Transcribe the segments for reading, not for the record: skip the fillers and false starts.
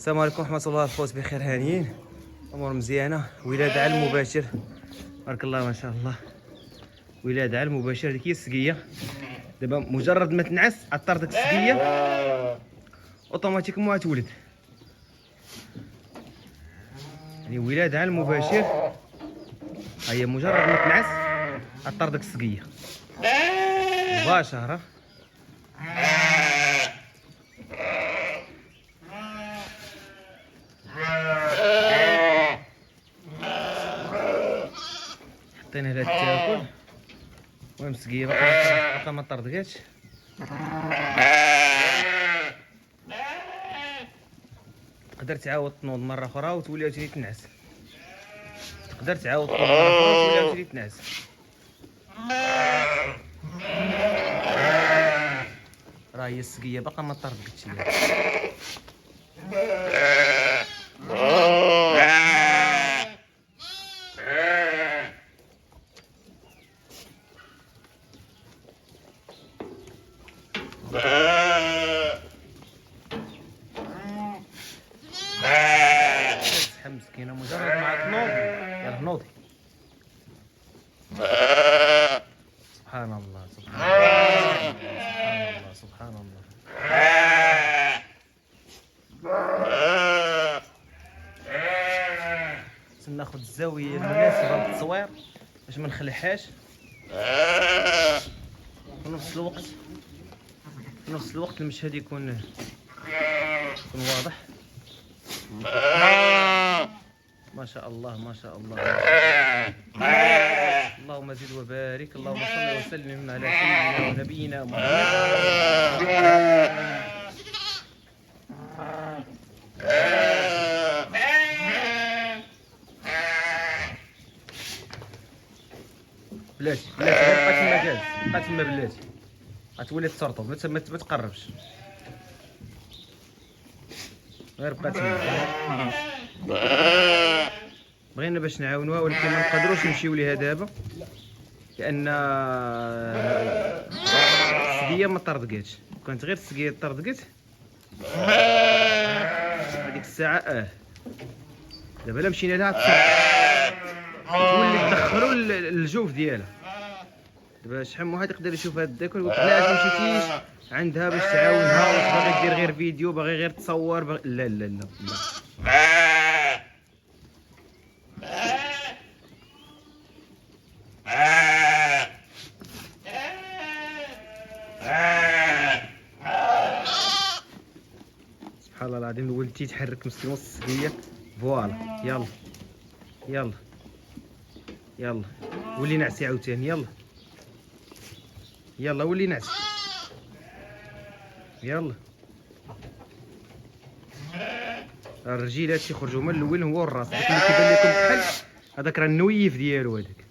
السلام عليكم ورحمة الله. الخوت بخير هانيين، امور مزيانه. ولاده على المباشر بارك الله ما شاء الله. ولاده على المباشر. هذيك هي السقيه. دابا مجرد ما تنعس عطر ديك السقيه اوتوماتيكمون غتولد. يعني ولاده على المباشر. ها هي مجرد ما تنعس عطر ديك السقيه مباشره. حطينا لها التاكل. المهم السقيه باقا ما طردقاتش. تقدر تعاود تنوض مره اخرى وتولي عاوتاني تنعس. تقدر تعاود تنوض مره اخرى وتولي عاوتاني تنعس. راه هي السقيه باقا ما طردقتش ليها. مسكينه مجرد ما تنوض يلاه نوضي. سبحان الله سبحان الله سبحان الله. ناخذ الزاويه المناسبه للتصوير باش ما نخلعهاش. في نفس الوقت المشهد يكون واضح. ما شاء الله ما شاء الله. اللهم زد وبارك. اللهم صل وسلم على سيدنا ونبينا محمد. بلاتي بقى تما جالس. بقى تما بلاتي غتولي ترطب. ما تقربش غير بقى تما. بغينا باش نعاونوها ولكن ما نقدروش نمشيو ليها دابا لان السقيه ما طردقاتش. كانت غير السقيه طردقت هذيك الساعه دابا لا مشينا لها تولي تدخلوا الجوف ديالها. دابا شحال من واحد يقدر يشوف هاد الذكر ويقول علاش ما مشيتيش عندها باش تعاونها واش باغي دير غير فيديو باغي غير تصور لا لا لا. سبحان الله العظيم. الولد تيتحرك مسكين وسط السقيه. فوالا يلا يلا يلا ولي نعسي عاوتاني. يلا يلا ولي نعس. يلا الرجيلات تيخرجوا من الاول هو الراس. داك اللي كيبان لكم كحل هذاك راه النويف ديالو. هذاك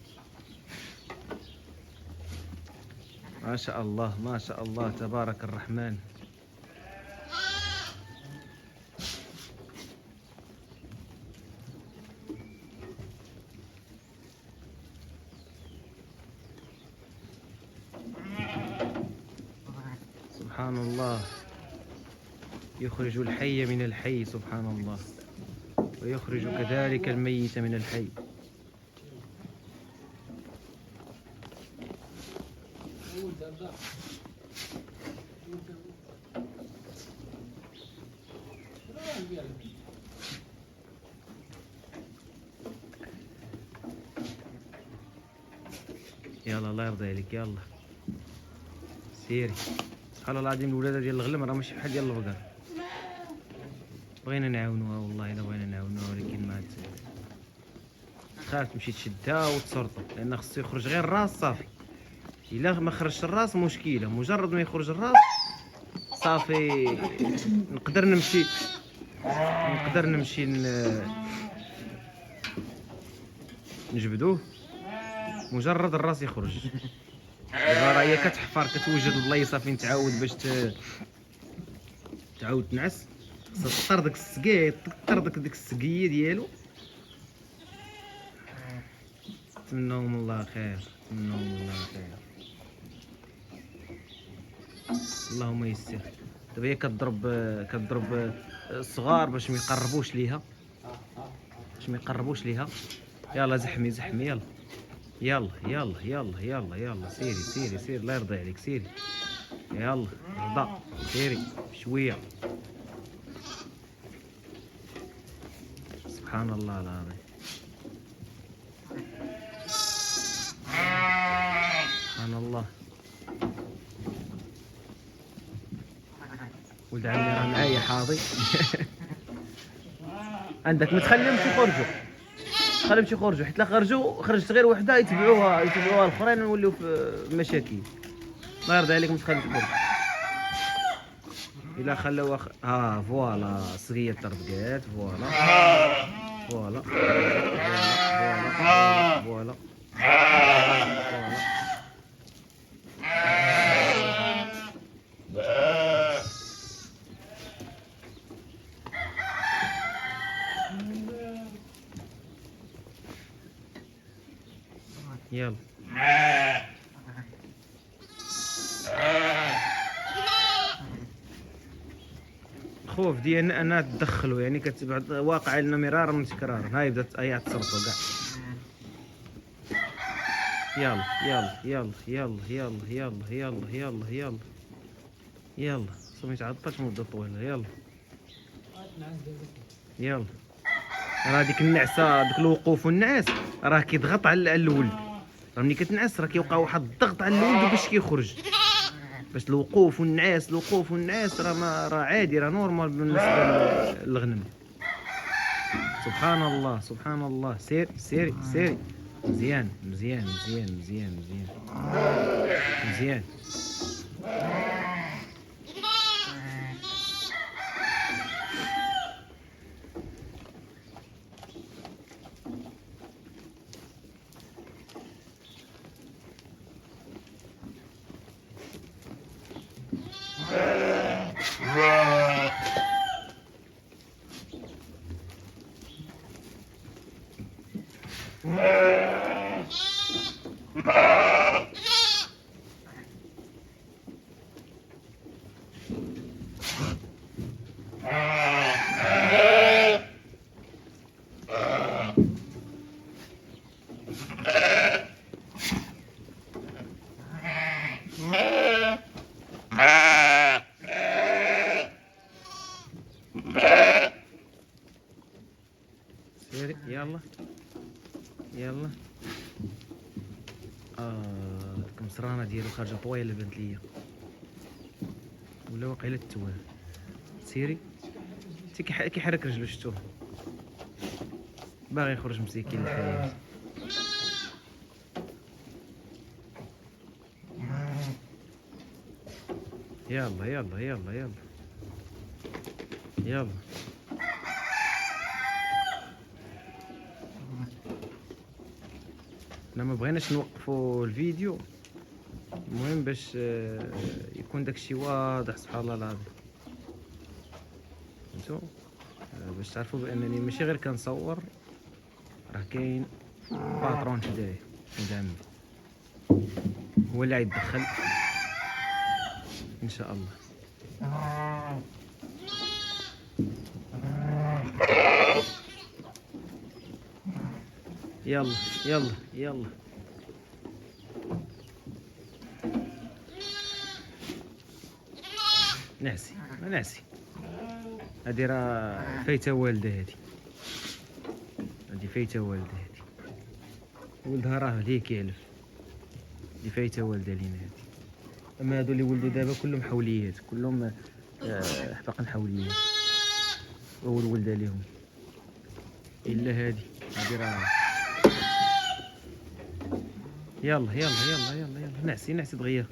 ما شاء الله ما شاء الله تبارك الرحمن. سبحان الله. يخرج الحي من الحي سبحان الله ويخرج كذلك الميت من الحي. يلا الله يرضي عليك. يلا سيري. سبحان الله العظيم. الولاده ديال الغلم راه ماشي بحال ديال البقر. بغينا نعاونوها والله الا بغينا نعاونوها ولكن ما تخاف تمشي تشدها وتسرطو لان خصو يخرج غير الراس صافي. الا ما خرجش الراس مشكله. مجرد ما يخرج الراس صافي نقدر نمشي نجبدوه. مجرد الراس يخرج دابا راه هي كتحفر كتوجد البلايصه فين تعاود باش تعاود تنعس. خصها تطر داك السقيه تطر ديك السقيه ديالو. نتمناهم الله خير. نتمناهم الله خير. اللهم يسر. دابا هي كضرب الصغار باش ما يقربوش ليها، يلا زحمي يلا يلا سيري الله يرضي عليك، سيري يلا رضا، سيري شويه. سبحان الله العظيم، سبحان الله. ولد عمي راه معايا حاضي. عندك ما تخليهمش يخرجوا، حيت لا خرجت غير وحده يتبعوها الاخرين ونوليو في مشاكل. الله يرضي عليك ما تخليش يخرجوا. الا خلاو فوالا الصقيه طربقات، فوالا يلا خوف ديالنا انها تدخلوا، يعني كتبعد واقع لنا مرارا وتكرارا. هاي بدات تصرفوا كاع. يلا ما يتعطلش مده طويله. يلا راه ديك النعسه، ديك الوقوف والنعاس راه كيضغط على الولد. راه ملي كتنعس راه كيوقع واحد الضغط على الولد باش كيخرج. باش الوقوف والنعاس راه عادي، راه نورمال بالنسبه للغنم. سبحان الله. سيري مزيان. سيري يلا المصرانه ديالو خارجه طويله بانت ليا، ولا واقيلا التوال. سيري كيحرك رجلو، شفتوه باغي يخرج مسكين الحياه. يلا انا ما بغيناش نوقفوا الفيديو، المهم باش يكون داكشي واضح. سبحان الله العظيم، فهمتوا؟ باش تعرفوا بانني ماشي غير كنصور، راه كاين باترون حدايا ولد عمي هو اللي غيتدخل ان شاء الله. يلا نعسي هادي راه فايته والده، هادي فايته والده، ولدها راه ليه كيعلف، هادي فايته والده لينا هادي. اما هادو اللي ولدوا دابا كلهم حوليات، كلهم حفاقن حوليات، اول ولده ليهم الا هادي راه. يلا نعسي دغيا.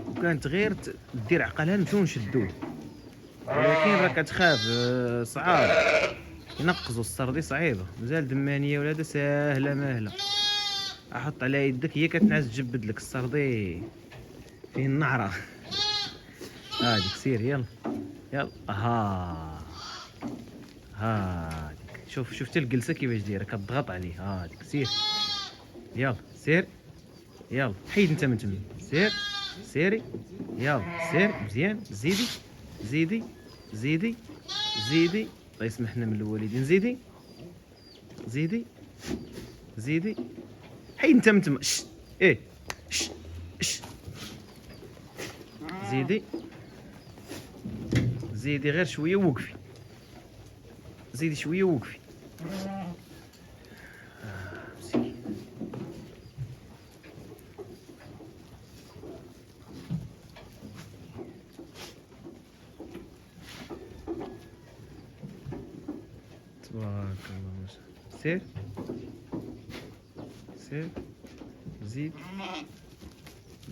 وكانت غير دير عقلها نمشيو نشدوه، ولكن راه كتخاف صعاب ينقزوا السردي، صعيبه. مازال دمانيه ولا ساهله ماهله، احط على يدك هي كتنعس تجبد لك السردي فيه النعره. هاديك سير يلا هاديك شفتي الجلسه كيفاش دايره كتضغط عليه. هاديك سير يلا حيد انت من تما، سير سيري، يلا سير مزيان. زيدي زيدي زيدي زيدي، الله يسمحنا من الوالدين. زيدي زيدي زيدي. حيد انت من تما. ايه شش. زيدي زيدي غير شويه ووقفي. زيدي شويه ووقفي. مسكين. تبارك الله ما شاء الله. سير سير. زيد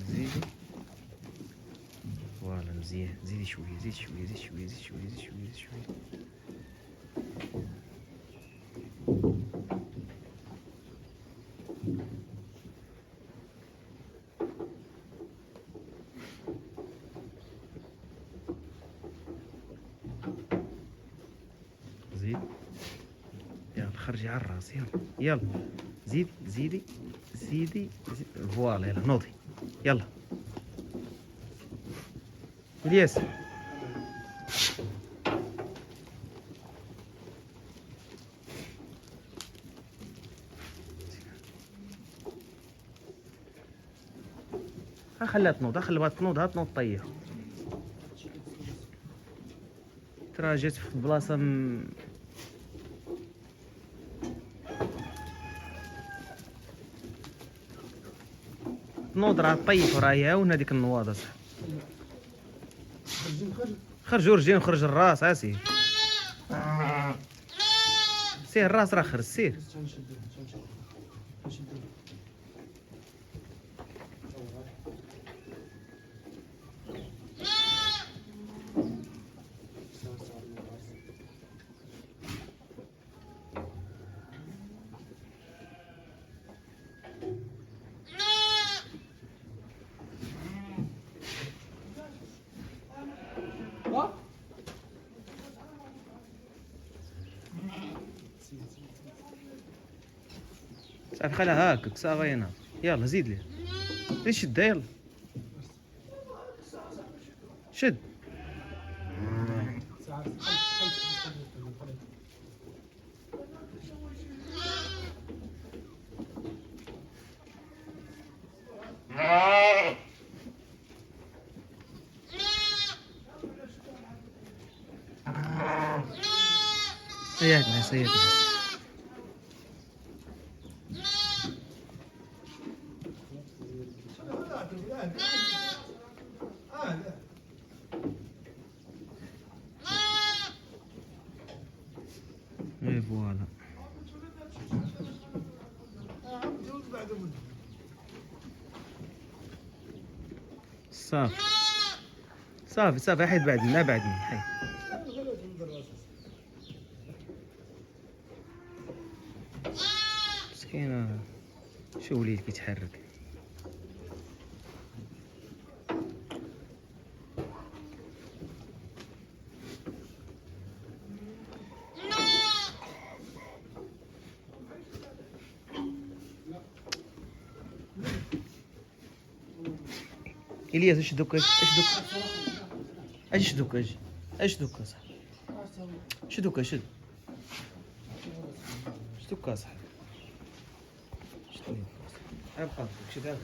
زيدي. فوالا مزيان. زيدي شويه زيد شويه زيد شويه زيد شويه زيد شويه زيد شويه. زيد. يلا خرجي على الراس. يلا يلا زيدي زيدي زيدي. فوالا يلا نوضي. يلا الياس. خليها تنوض. خليها تنوض. ها تنوض طيح. ترى جات في بلاصه تنوض. راه طيح وراهي هاونا هذيك النواضه. صح خرجوا رجلين وخرج الراس. عاسي سير الراس راه خرج. سير صافي. خليها هاكك صافينا. يلا زيد ليه. زيد شدها. يلا شد. صياد معاه صياد معاه. اي فوالا. صافي صافي صافي. حيد بعد منا. بعد منا حيد. مسكينه. شو وليد كيتحرك. الياس اش دوك اش دوك اش دوك اش دوك اصاحبي. شدوك شد. شدوك اصاحبي. شدوك. ابقى شد.